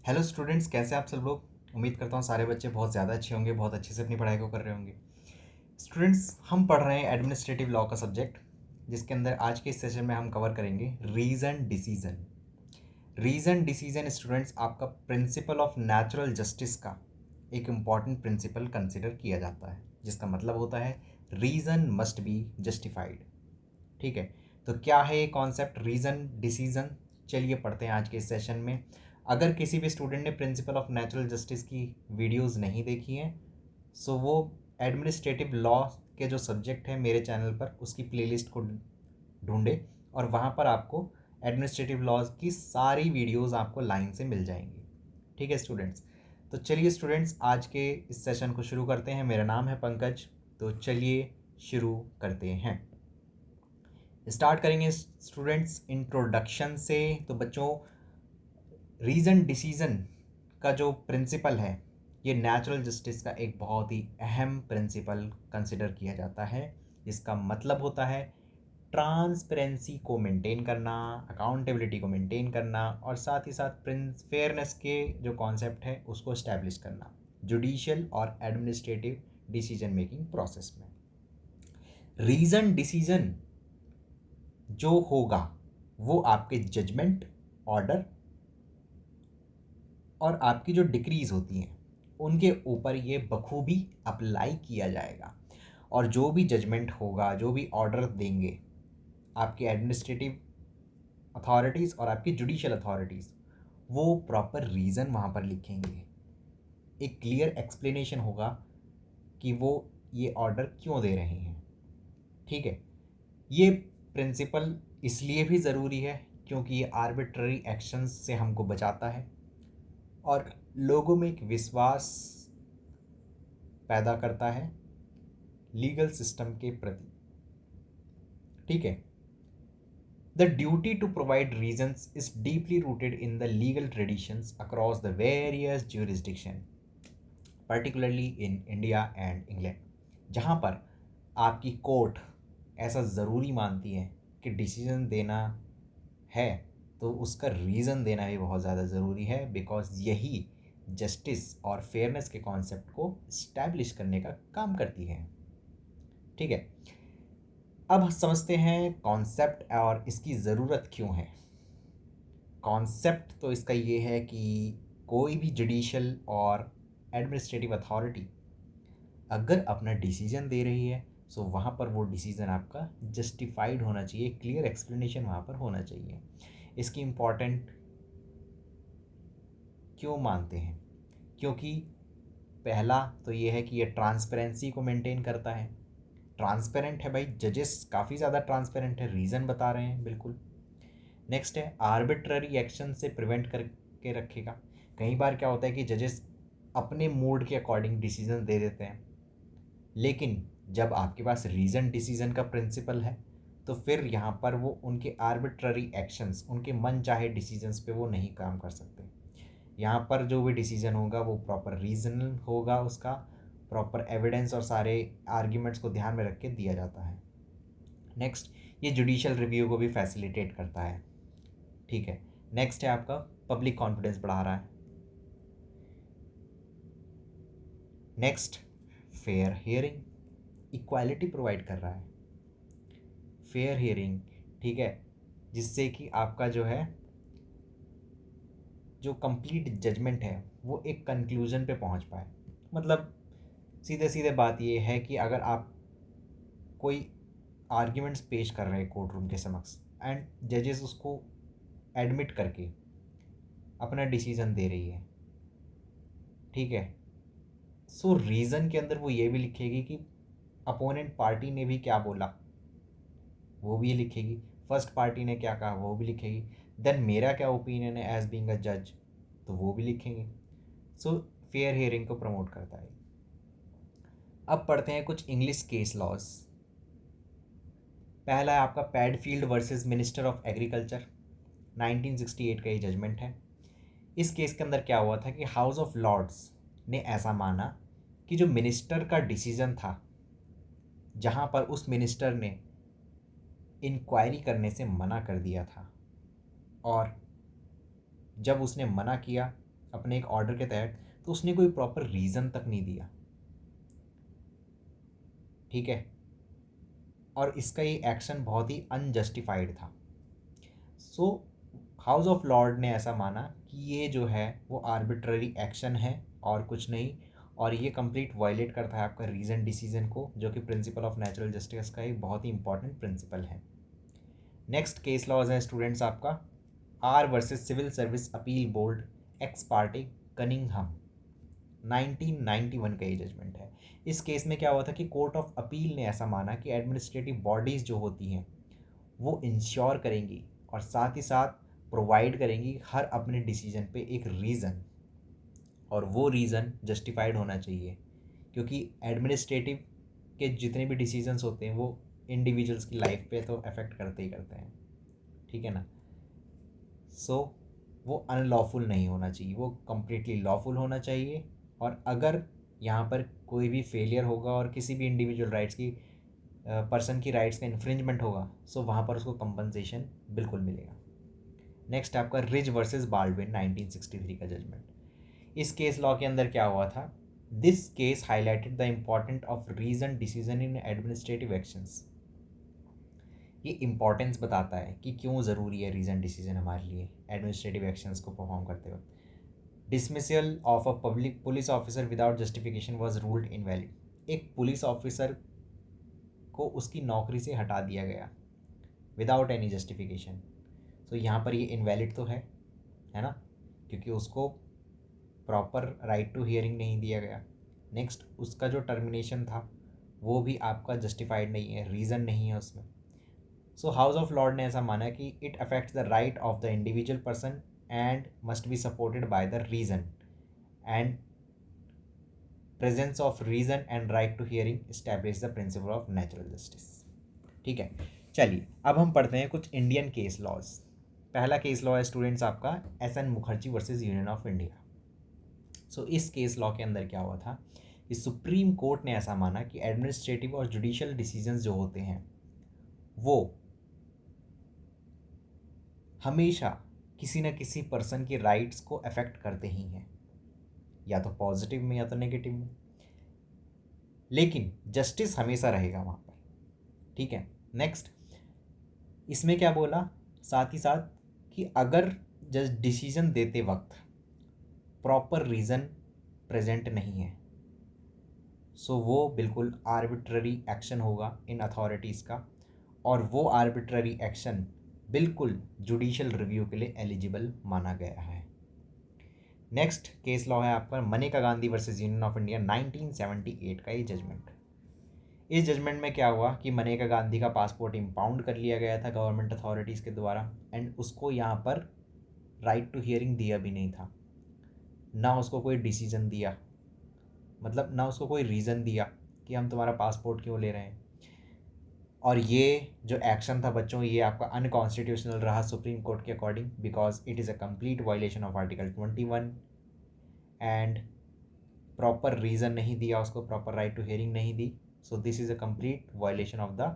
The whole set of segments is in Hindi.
हेलो स्टूडेंट्स, कैसे आप सब लोग। उम्मीद करता हूँ सारे बच्चे बहुत ज़्यादा अच्छे होंगे, बहुत अच्छे से अपनी पढ़ाई को कर रहे होंगे। स्टूडेंट्स, हम पढ़ रहे हैं एडमिनिस्ट्रेटिव लॉ का सब्जेक्ट, जिसके अंदर आज के इस सेशन में हम कवर करेंगे reason decision. Reason decision students आपका प्रिंसिपल ऑफ नेचुरल जस्टिस का एक इम्पॉर्टेंट प्रिंसिपल कंसिडर किया जाता है, जिसका मतलब होता है रीज़न मस्ट बी जस्टिफाइड। ठीक है, तो क्या है ये कॉन्सेप्ट रीज़न डिसीजन, चलिए पढ़ते हैं आज के इस सेशन में। अगर किसी भी स्टूडेंट ने प्रिंसिपल ऑफ नेचुरल जस्टिस की वीडियोस नहीं देखी हैं, सो वो एडमिनिस्ट्रेटिव लॉ के जो सब्जेक्ट है मेरे चैनल पर उसकी प्लेलिस्ट को ढूंढे और वहाँ पर आपको एडमिनिस्ट्रेटिव लॉज की सारी वीडियोस आपको लाइन से मिल जाएंगी। ठीक है स्टूडेंट्स, तो चलिए स्टूडेंट्स आज के इस सेशन को शुरू करते हैं। मेरा नाम है पंकज, तो चलिए शुरू करते हैं। स्टार्ट करेंगे स्टूडेंट्स इंट्रोडक्शन से। तो बच्चों, रीज़न डिसीजन का जो प्रिंसिपल है, ये नेचुरल जस्टिस का एक बहुत ही अहम प्रिंसिपल कंसिडर किया जाता है, जिसका मतलब होता है ट्रांसपेरेंसी को मेंटेन करना, अकाउंटेबिलिटी को मेंटेन करना और साथ ही साथ फेयरनेस के जो कॉन्सेप्ट है उसको इस्टेब्लिश करना जुडिशियल और एडमिनिस्ट्रेटिव डिसीजन मेकिंग प्रोसेस में। रीज़न डिसीजन जो होगा वो आपके जजमेंट, ऑर्डर और आपकी जो डिक्रीज होती हैं उनके ऊपर ये बखूबी अप्लाई किया जाएगा। और जो भी जजमेंट होगा, जो भी ऑर्डर देंगे आपके एडमिनिस्ट्रेटिव अथॉरिटीज़ और आपकी जुडिशियल अथॉरिटीज़, वो प्रॉपर रीज़न वहाँ पर लिखेंगे। एक क्लियर एक्सप्लेनेशन होगा कि वो ये ऑर्डर क्यों दे रहे हैं। ठीक है, ये प्रिंसिपल इसलिए भी ज़रूरी है क्योंकि ये आर्बिट्ररी एक्शंस से हमको बचाता है और लोगों में एक विश्वास पैदा करता है लीगल सिस्टम के प्रति। ठीक है, the duty to provide reasons is deeply rooted in the legal traditions across the various jurisdiction, particularly in India and England, जहाँ पर आपकी कोर्ट ऐसा ज़रूरी मानती है कि डिसीजन देना है तो उसका रीज़न देना भी बहुत ज़्यादा ज़रूरी है, बिकॉज यही जस्टिस और फेयरनेस के कॉन्सेप्ट को इस्टेब्लिश करने का काम करती है। ठीक है, अब समझते हैं कॉन्सेप्ट और इसकी ज़रूरत क्यों है। कॉन्सेप्ट तो इसका ये है कि कोई भी जुडिशियल और एडमिनिस्ट्रेटिव अथॉरिटी अगर अपना डिसीजन दे रही है तो वहाँ पर वो डिसीजन आपका जस्टिफाइड होना चाहिए, क्लियर एक्सप्लेनेशन वहाँ पर होना चाहिए। इसकी इम्पॉर्टेंट क्यों मानते हैं? क्योंकि पहला तो ये है कि ये ट्रांसपेरेंसी को मेंटेन करता है। ट्रांसपेरेंट है भाई, जजेस काफ़ी ज़्यादा ट्रांसपेरेंट है, रीज़न बता रहे हैं बिल्कुल। नेक्स्ट है आर्बिट्ररी एक्शन से प्रिवेंट करके रखेगा। कई बार क्या होता है कि जजेस अपने मूड के अकॉर्डिंग डिसीजन दे देते हैं, लेकिन जब आपके पास रीज़न डिसीजन का प्रिंसिपल है तो फिर यहाँ पर वो उनके आर्बिट्ररी एक्शंस, उनके मन चाहे डिसीजंस पे वो नहीं काम कर सकते। यहाँ पर जो भी डिसीजन होगा वो प्रॉपर रीजनल होगा, उसका प्रॉपर एविडेंस और सारे आर्ग्यूमेंट्स को ध्यान में रख के दिया जाता है। नेक्स्ट, ये जुडिशियल रिव्यू को भी फैसिलिटेट करता है। ठीक है, नेक्स्ट है आपका पब्लिक कॉन्फिडेंस बढ़ा रहा है। Next, fair hearing, equality provide कर रहा है। फेयर हियरिंग, ठीक है, जिससे कि आपका जो है जो कंप्लीट जजमेंट है वो एक कंक्लूजन पे पहुंच पाए। मतलब सीधे सीधे बात ये है कि अगर आप कोई आर्ग्यूमेंट्स पेश कर रहे हैं कोर्ट रूम के समक्ष एंड जजेस उसको एडमिट करके अपना डिसीजन दे रही है, ठीक है, सो रीज़न के अंदर वो ये भी लिखेगी कि अपोनेंट पार्टी ने भी क्या बोला, वो भी लिखेगी। फर्स्ट पार्टी ने क्या कहा वो भी लिखेगी। देन मेरा क्या ओपिनियन है एज बीइंग अ जज, तो वो भी लिखेंगे। सो फेयर हियरिंग को प्रमोट करता है। अब पढ़ते हैं कुछ इंग्लिश केस लॉज। पहला है आपका पैडफील्ड वर्सेस मिनिस्टर ऑफ एग्रीकल्चर, 1968 का ये जजमेंट है। इस केस के अंदर क्या हुआ था कि हाउस ऑफ लॉर्ड्स ने ऐसा माना कि जो मिनिस्टर का डिसीजन था, जहां पर उस मिनिस्टर ने इंक्वायरी करने से मना कर दिया था, और जब उसने मना किया अपने एक ऑर्डर के तहत, तो उसने कोई प्रॉपर रीज़न तक नहीं दिया, ठीक है, और इसका ये एक्शन बहुत ही अनजस्टिफाइड था। सो हाउस ऑफ लॉर्ड ने ऐसा माना कि ये जो है वो आर्बिट्ररी एक्शन है और कुछ नहीं, और ये कंप्लीट वायलेट करता है आपका रीजन डिसीजन को, जो कि प्रिंसिपल ऑफ नेचुरल जस्टिस का एक बहुत ही इंपॉर्टेंट प्रिंसिपल है। नेक्स्ट केस लॉज है स्टूडेंट्स आपका R versus civil service appeal board ex parte Cunningham, 1991 का ये जजमेंट है। इस केस में क्या हुआ था कि कोर्ट ऑफ अपील ने ऐसा माना कि एडमिनिस्ट्रेटिव बॉडीज़ जो होती हैं वो इंश्योर करेंगी और साथ ही साथ प्रोवाइड करेंगी हर अपने डिसीजन पे एक रीज़न, और वो रीज़न जस्टिफाइड होना चाहिए, क्योंकि एडमिनिस्ट्रेटिव के जितने भी डिसीजंस होते हैं वो इंडिविजुअल्स की लाइफ पे तो अफेक्ट करते ही करते हैं, ठीक है ना। सो वो अनलॉफुल नहीं होना चाहिए, वो कम्प्लीटली लॉफुल होना चाहिए, और अगर यहाँ पर कोई भी फेलियर होगा और किसी भी इंडिविजुअल राइट्स की पर्सन की राइट्स का इन्फ्रिंजमेंट होगा, सो वहाँ पर उसको कंपनसेशन बिल्कुल मिलेगा। नेक्स्ट आपका रिज वर्सेस बाल्डविन 1963 का जजमेंट। इस केस लॉ के अंदर क्या हुआ था, this case highlighted the important of reason decision in administrative actions. ये इम्पॉर्टेंस बताता है कि क्यों ज़रूरी है रीजन डिसीजन हमारे लिए एडमिनिस्ट्रेटिव एक्शंस को परफॉर्म करते वक्त। Dismissal of a public police officer without justification was ruled invalid. एक पुलिस ऑफिसर को उसकी नौकरी से हटा दिया गया विदाउट एनी जस्टिफिकेशन, तो यहाँ पर ये इनवैलिड तो है ना, क्योंकि उसको प्रॉपर राइट टू हियरिंग नहीं दिया गया। नेक्स्ट उसका जो टर्मिनेशन था वो भी आपका जस्टिफाइड नहीं है, रीज़न नहीं है उसमें। सो हाउस ऑफ लॉर्ड ने ऐसा माना कि it affects the right of the individual person and must be supported by the reason, and presence of reason and right to hearing establish the principle of natural justice, ठीक है। चलिए अब हम पढ़ते हैं कुछ इंडियन केस लॉज। पहला केस लॉ है स्टूडेंट्स आपका S N Mukherjee versus Union of India. So इस केस लॉ के अंदर क्या हुआ था कि सुप्रीम कोर्ट ने ऐसा माना कि एडमिनिस्ट्रेटिव और जुडिशियल डिसीजंस जो होते हैं वो हमेशा किसी न किसी पर्सन की राइट्स को अफेक्ट करते ही हैं, या तो पॉजिटिव में या तो नेगेटिव में, लेकिन जस्टिस हमेशा रहेगा वहाँ पर, ठीक है। नेक्स्ट इसमें क्या बोला साथ ही साथ कि अगर जज डिसीजन देते वक्त प्रॉपर रीज़न प्रेजेंट नहीं है, सो वो बिल्कुल आर्बिट्ररी एक्शन होगा इन अथॉरिटीज़ का, और वो आर्बिट्ररी एक्शन बिल्कुल जुडिशियल रिव्यू के लिए एलिजिबल माना गया है। नेक्स्ट केस लॉ है आपका Maneka Gandhi versus Union of India 1978 का ये जजमेंट। इस जजमेंट में क्या हुआ कि मनेका गांधी का पासपोर्ट इम्पाउंड कर लिया गया था गवर्नमेंट अथॉरिटीज़ के द्वारा, एंड उसको यहाँ पर राइट टू हियरिंग दिया भी नहीं था, ना उसको कोई डिसीजन दिया, मतलब ना उसको कोई रीज़न दिया कि हम तुम्हारा पासपोर्ट क्यों ले रहे हैं। और ये जो एक्शन था बच्चों ये आपका अनकॉन्स्टिट्यूशनल रहा सुप्रीम कोर्ट के according, because it is a complete violation of article 21, and proper reason नहीं दिया उसको, प्रॉपर राइट टू हियरिंग नहीं दी, so this is a complete violation of the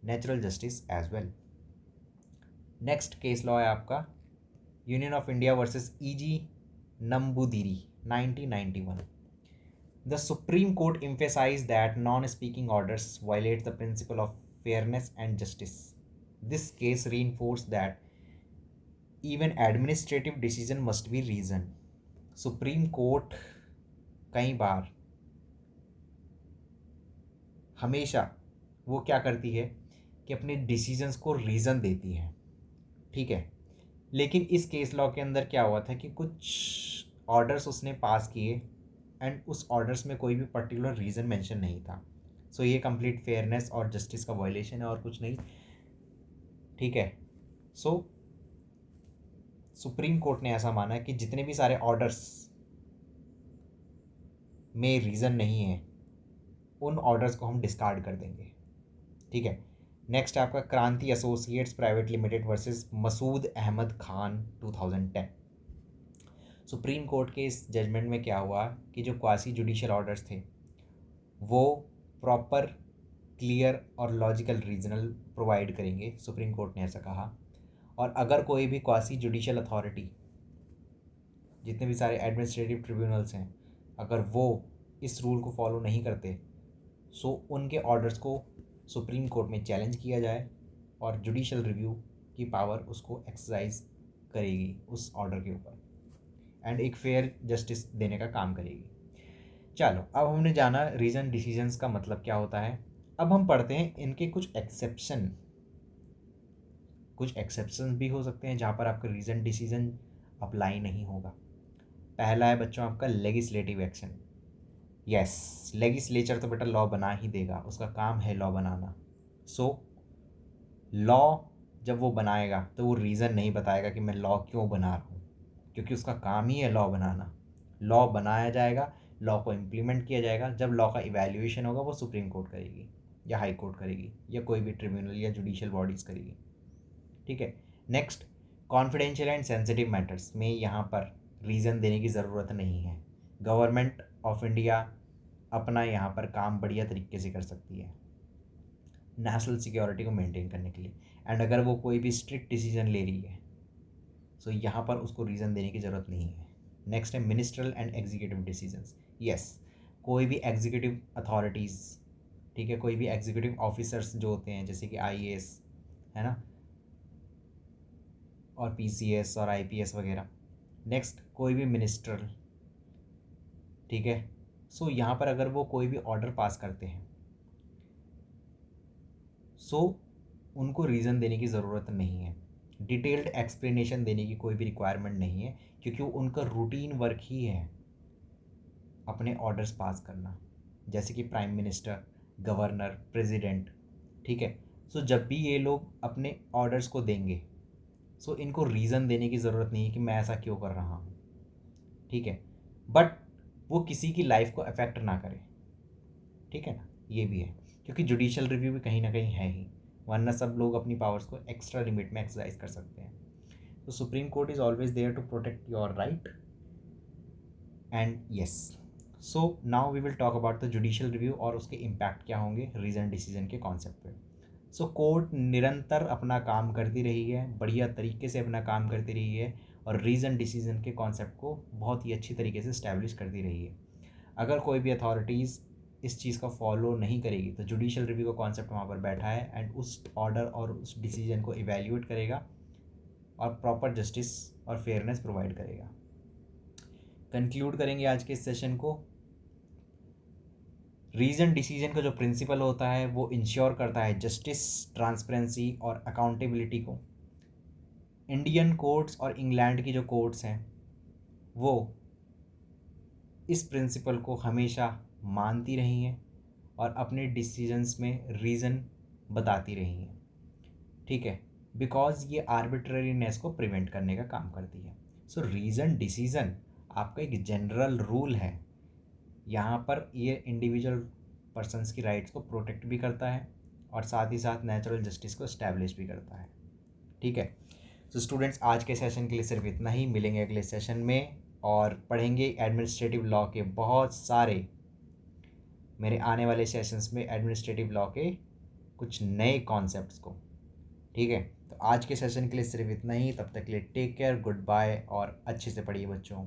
natural justice as well. Next case law है आपका Union of India versus E G Namboodiri 1991। The Supreme Court emphasized that non-speaking orders violate the principle of fairness and justice. This case reinforced that even administrative decision must be reasoned. Supreme Court कई बार हमेशा वो क्या करती है कि अपने डिसीजंस को रीज़न देती है, ठीक है। लेकिन इस केस लॉ के अंदर क्या हुआ था कि कुछ ऑर्डर्स उसने पास किए एंड उस ऑर्डर्स में कोई भी पर्टिकुलर रीज़न मेंशन नहीं था, सो ये कंप्लीट फेयरनेस और जस्टिस का वायलेशन है और कुछ नहीं, ठीक है। सो सुप्रीम कोर्ट ने ऐसा माना कि जितने भी सारे ऑर्डर्स में रीज़न नहीं है उन ऑर्डर्स को हम डिस्कार्ड कर देंगे, ठीक है। नेक्स्ट आपका Kranti associates private limited versus Masood Ahmed Khan 2010। Supreme court के इस जजमेंट में क्या हुआ कि जो क्वासी जुडिशियल ऑर्डर्स थे वो प्रॉपर क्लियर और लॉजिकल रीजनल प्रोवाइड करेंगे, सुप्रीम कोर्ट ने ऐसा कहा। और अगर कोई भी क्वासी जुडिशियल अथॉरिटी जितने भी सारे एडमिनिस्ट्रेटिव ट्रिब्यूनल्स हैं, अगर वो इस रूल को फॉलो नहीं करते सो उनके ऑर्डर्स को सुप्रीम कोर्ट में चैलेंज किया जाए और जुडिशल रिव्यू की पावर उसको एक्सरसाइज करेगी उस ऑर्डर के ऊपर एंड एक फेयर जस्टिस देने का काम करेगी। चलो, अब हमने जाना रीजन डिसीजंस का मतलब क्या होता है। अब हम पढ़ते हैं इनके कुछ एक्सेप्शन। कुछ एक्सेप्शन भी हो सकते हैं जहाँ पर आपका रीजन डिसीजन अप्लाई नहीं होगा। पहला है बच्चों आपका लेगिस्लेटिव एक्शन। यस, लेगिस्लेचर तो बेटा लॉ बना ही देगा, उसका काम है लॉ बनाना। सो लॉ जब वो बनाएगा तो वो रीज़न नहीं बताएगा कि मैं लॉ क्यों बना रहा हूँ, क्योंकि उसका काम ही है लॉ बनाना। लॉ बनाया जाएगा, लॉ को इम्प्लीमेंट किया जाएगा। जब लॉ का इवैल्यूएशन होगा वो सुप्रीम कोर्ट करेगी या हाई कोर्ट करेगी या कोई भी ट्रिब्यूनल या जुडिशियल बॉडीज़ करेगी। ठीक है। Next, confidential and sensitive matters में यहाँ पर रीज़न देने की ज़रूरत नहीं है। गवर्नमेंट ऑफ इंडिया अपना यहाँ पर काम बढ़िया तरीके से कर सकती है नेशनल सिक्योरिटी को मेंटेन करने के लिए। एंड अगर वो कोई भी स्ट्रिक्ट डिसीजन ले रही है तो यहाँ पर उसको रीज़न देने की ज़रूरत नहीं है। नेक्स्ट है minstrel and executive decisions. Yes, कोई भी एग्जीक्यूटिव अथॉरिटीज़, ठीक है, कोई भी एग्जीक्यूटिव ऑफिसर्स जो होते हैं जैसे कि आईएएस है ना, और पीसीएस और आईपीएस वगैरह। नेक्स्ट, कोई भी मिनिस्ट्रल, ठीक है। सो यहाँ पर अगर वो कोई भी ऑर्डर पास करते हैं सो उनको रीज़न देने की ज़रूरत नहीं है, डिटेल्ड एक्सप्लेनेशन देने की कोई भी रिक्वायरमेंट नहीं है, क्योंकि उनका रूटीन वर्क ही है अपने ऑर्डर्स पास करना, जैसे कि प्राइम मिनिस्टर, गवर्नर, प्रेसिडेंट। ठीक है। सो जब भी ये लोग अपने ऑर्डर्स को देंगे सो इनको रीज़न देने की ज़रूरत नहीं है कि मैं ऐसा क्यों कर रहा हूँ। ठीक है। बट वो किसी की लाइफ को अफेक्ट ना करे, ठीक है ना, ये भी है, क्योंकि जुडिशियल रिव्यू भी कहीं ना कहीं है ही, वरना सब लोग अपनी पावर्स को एक्स्ट्रा लिमिट में एक्सरसाइज कर सकते हैं। तो supreme court is always there to protect your right and yes. So now we will talk about the judicial review और उसके इम्पैक्ट क्या होंगे रीजन डिसीजन के कॉन्सेप्ट पे। सो कोर्ट निरंतर अपना काम करती रही है, बढ़िया तरीके से अपना काम करती रही है और रीजन डिसीजन के कॉन्सेप्ट को बहुत ही अच्छी तरीके से इस्टेब्लिश करती रही है। अगर कोई भी अथॉरिटीज़ इस चीज़ का फॉलो नहीं करेगी तो जुडिशियल रिव्यू का कॉन्सेप्ट वहाँ पर बैठा है एंड उस ऑर्डर और उस डिसीजन को इवैल्यूएट करेगा और प्रॉपर जस्टिस और फेयरनेस प्रोवाइड करेगा। कंक्लूड करेंगे आज के इस सेशन को। रीजन डिसीजन का जो प्रिंसिपल होता है वो इंश्योर करता है जस्टिस, ट्रांसपेरेंसी और अकाउंटेबिलिटी को। इंडियन कोर्ट्स और इंग्लैंड की जो कोर्ट्स हैं वो इस प्रिंसिपल को हमेशा मानती रही हैं और अपने डिसीजंस में रीज़न बताती रही हैं। ठीक है, बिकॉज ये आर्बिट्रेरीनेस को प्रिवेंट करने का काम करती है। सो रीज़न डिसीजन आपका एक जनरल रूल है, यहाँ पर ये इंडिविजुअल पर्सनस की राइट्स को प्रोटेक्ट भी करता है और साथ ही साथ नेचुरल जस्टिस को इस्टेब्लिश भी करता है। ठीक है। सो स्टूडेंट्स, आज के सेशन के लिए सिर्फ इतना ही। मिलेंगे अगले सेशन में और पढ़ेंगे एडमिनिस्ट्रेटिव लॉ के बहुत सारे, मेरे आने वाले सेशंस में एडमिनिस्ट्रेटिव लॉ के कुछ नए कॉन्सेप्ट्स को। ठीक है। तो आज के सेशन के लिए सिर्फ इतना ही। तब तक के लिए टेक केयर, गुड बाय और अच्छे से पढ़िए बच्चों।